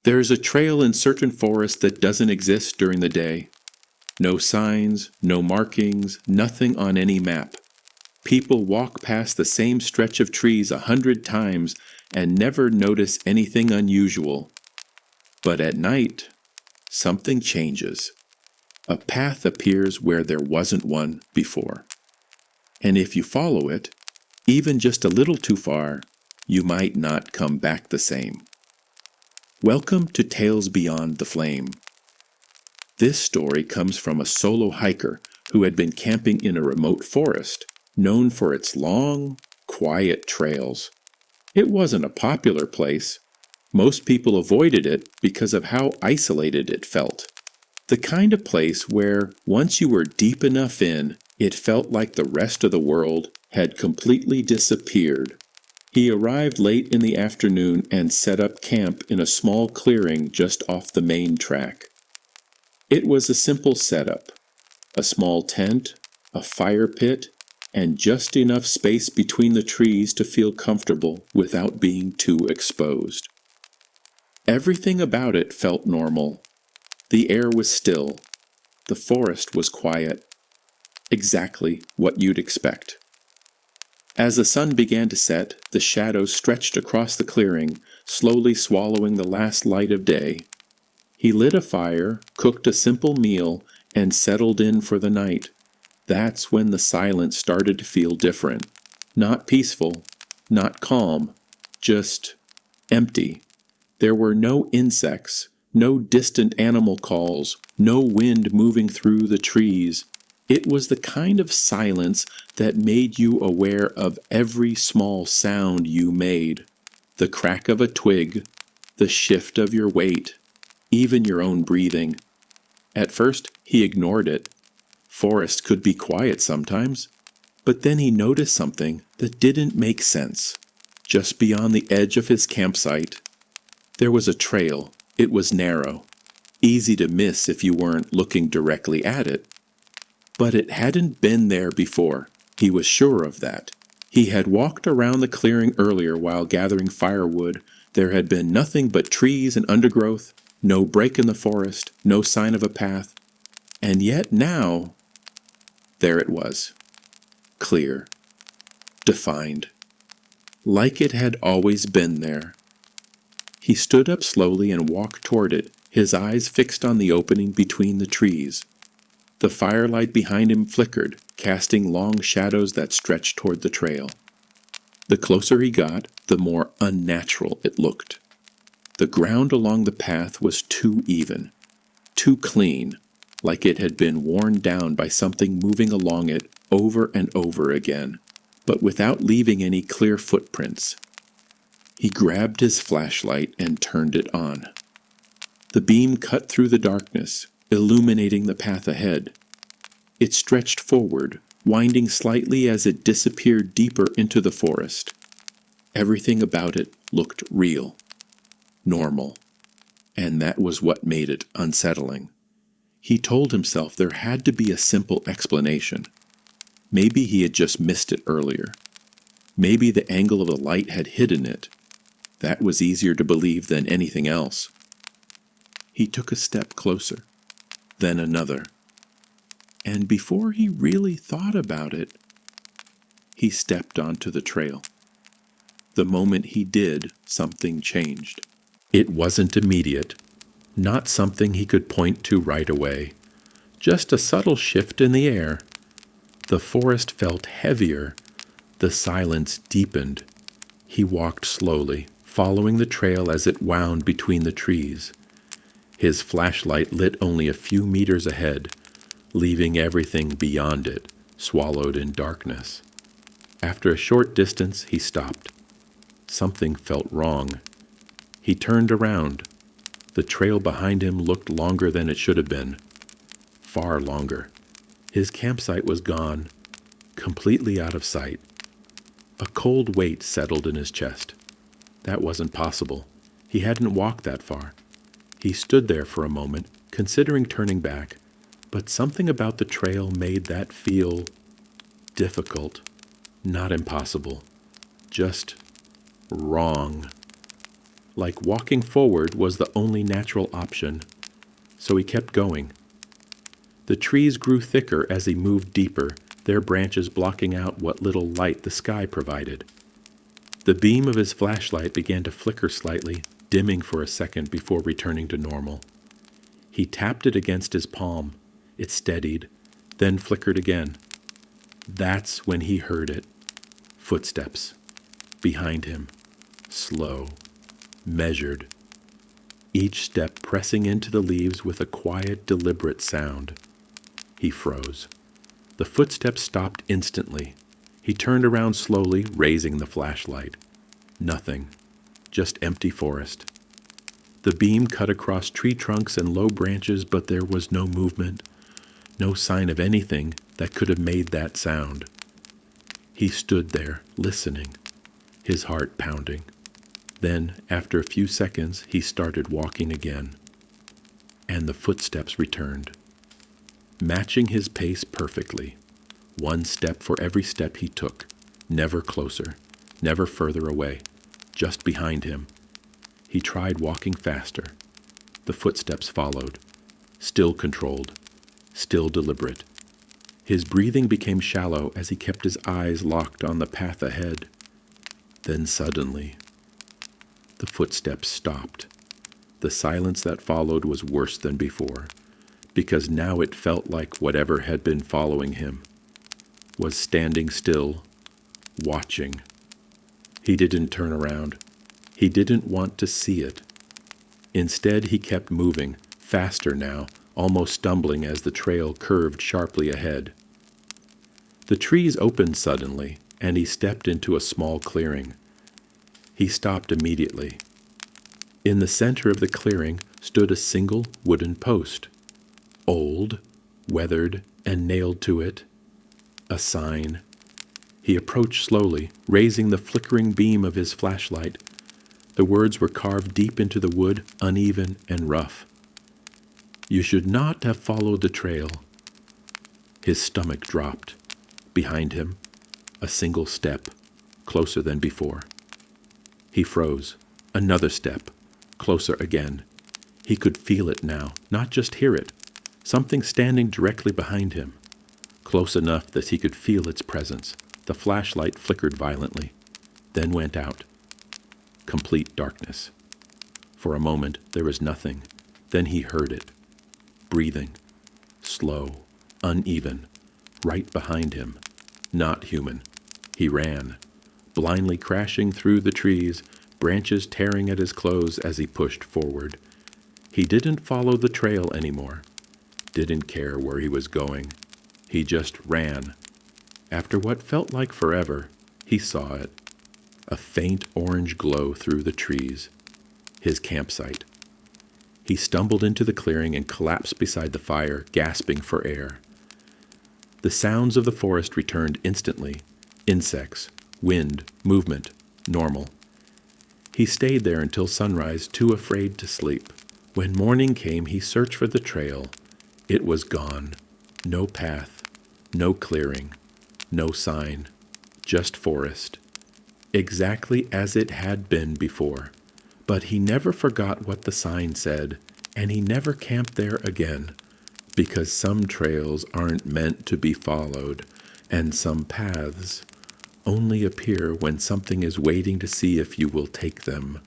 There is a trail in certain forests that doesn't exist during the day. No signs, no markings, nothing on any map. People walk past the same stretch of trees 100 times and never notice anything unusual. But at night, something changes. A path appears where there wasn't one before. And if you follow it, even just a little too far, you might not come back the same. Welcome to Tales Beyond the Flame. This story comes from a solo hiker who had been camping in a remote forest, known for its long, quiet trails. It wasn't a popular place. Most people avoided it because of how isolated it felt. The kind of place where, once you were deep enough in, it felt like the rest of the world had completely disappeared. He arrived late in the afternoon and set up camp in a small clearing just off the main track. It was a simple setup: a small tent, a fire pit, and just enough space between the trees to feel comfortable without being too exposed. Everything about it felt normal. The air was still. The forest was quiet. Exactly what you'd expect. As the sun began to set, the shadows stretched across the clearing, slowly swallowing the last light of day. He lit a fire, cooked a simple meal, and settled in for the night. That's when the silence started to feel different. Not peaceful, not calm, just empty. There were no insects, no distant animal calls, no wind moving through the trees. It was the kind of silence that made you aware of every small sound you made. The crack of a twig, the shift of your weight, even your own breathing. At first, he ignored it. Forests could be quiet sometimes. But then he noticed something that didn't make sense. Just beyond the edge of his campsite, there was a trail. It was narrow, easy to miss if you weren't looking directly at it. But it hadn't been there before. He was sure of that. He had walked around the clearing earlier while gathering firewood. There had been nothing but trees and undergrowth, no break in the forest, no sign of a path. And yet now, there it was. Clear. Defined. Like it had always been there. He stood up slowly and walked toward it, his eyes fixed on the opening between the trees. The firelight behind him flickered, casting long shadows that stretched toward the trail. The closer he got, the more unnatural it looked. The ground along the path was too even, too clean, like it had been worn down by something moving along it over and over again, but without leaving any clear footprints. He grabbed his flashlight and turned it on. The beam cut through the darkness, illuminating the path ahead. It stretched forward, winding slightly as it disappeared deeper into the forest. Everything about it looked real, normal, and that was what made it unsettling. He told himself there had to be a simple explanation. Maybe he had just missed it earlier. Maybe the angle of the light had hidden it. That was easier to believe than anything else. He took a step closer, then another. And before he really thought about it, he stepped onto the trail. The moment he did, something changed. It wasn't immediate, not something he could point to right away, just a subtle shift in the air. The forest felt heavier. The silence deepened. He walked slowly, following the trail as it wound between the trees. His flashlight lit only a few meters ahead, leaving everything beyond it swallowed in darkness. After a short distance, he stopped. Something felt wrong. He turned around. The trail behind him looked longer than it should have been. Far longer. His campsite was gone, completely out of sight. A cold weight settled in his chest. That wasn't possible. He hadn't walked that far. He stood there for a moment, considering turning back, but something about the trail made that feel difficult, not impossible, just wrong. like walking forward was the only natural option. So he kept going. The trees grew thicker as he moved deeper, their branches blocking out what little light the sky provided. The beam of his flashlight began to flicker slightly, dimming for a second before returning to normal. He tapped it against his palm. It steadied, then flickered again. That's when he heard it. Footsteps. Behind him. Slow. Measured. Each step pressing into the leaves with a quiet, deliberate sound. He froze. The footsteps stopped instantly. He turned around slowly, raising the flashlight. Nothing. Just empty forest. The beam cut across tree trunks and low branches, but there was no movement, no sign of anything that could have made that sound. He stood there, listening, his heart pounding. Then, after a few seconds, he started walking again. And the footsteps returned, matching his pace perfectly. One step for every step he took, never closer, never further away, just behind him. He tried walking faster. The footsteps followed, still controlled, still deliberate. His breathing became shallow as he kept his eyes locked on the path ahead. Then suddenly, the footsteps stopped. The silence that followed was worse than before, because now it felt like whatever had been following him was standing still, watching. He didn't turn around. He didn't want to see it. Instead, he kept moving, faster now, almost stumbling as the trail curved sharply ahead. The trees opened suddenly, and he stepped into a small clearing. He stopped immediately. In the center of the clearing stood a single wooden post, old, weathered, and nailed to it a sign. He approached slowly, raising the flickering beam of his flashlight. The words were carved deep into the wood, uneven and rough. You should not have followed the trail. His stomach dropped. Behind him, a single step, closer than before. He froze. Another step, closer again. He could feel it now, not just hear it. Something standing directly behind him. Close enough that he could feel its presence. The flashlight flickered violently, then went out. Complete darkness. For a moment, there was nothing. Then he heard it. Breathing. Slow. Uneven. Right behind him. Not human. He ran, blindly crashing through the trees, branches tearing at his clothes as he pushed forward. He didn't follow the trail anymore. Didn't care where he was going. He just ran. After what felt like forever, he saw it. A faint orange glow through the trees. His campsite. He stumbled into the clearing and collapsed beside the fire, gasping for air. The sounds of the forest returned instantly. Insects, wind, movement, normal. He stayed there until sunrise, too afraid to sleep. When morning came, he searched for the trail. It was gone. No path, no clearing, no sign, just forest. Exactly as it had been before. But he never forgot what the sign said, and he never camped there again, because some trails aren't meant to be followed, and some paths only appear when something is waiting to see if you will take them.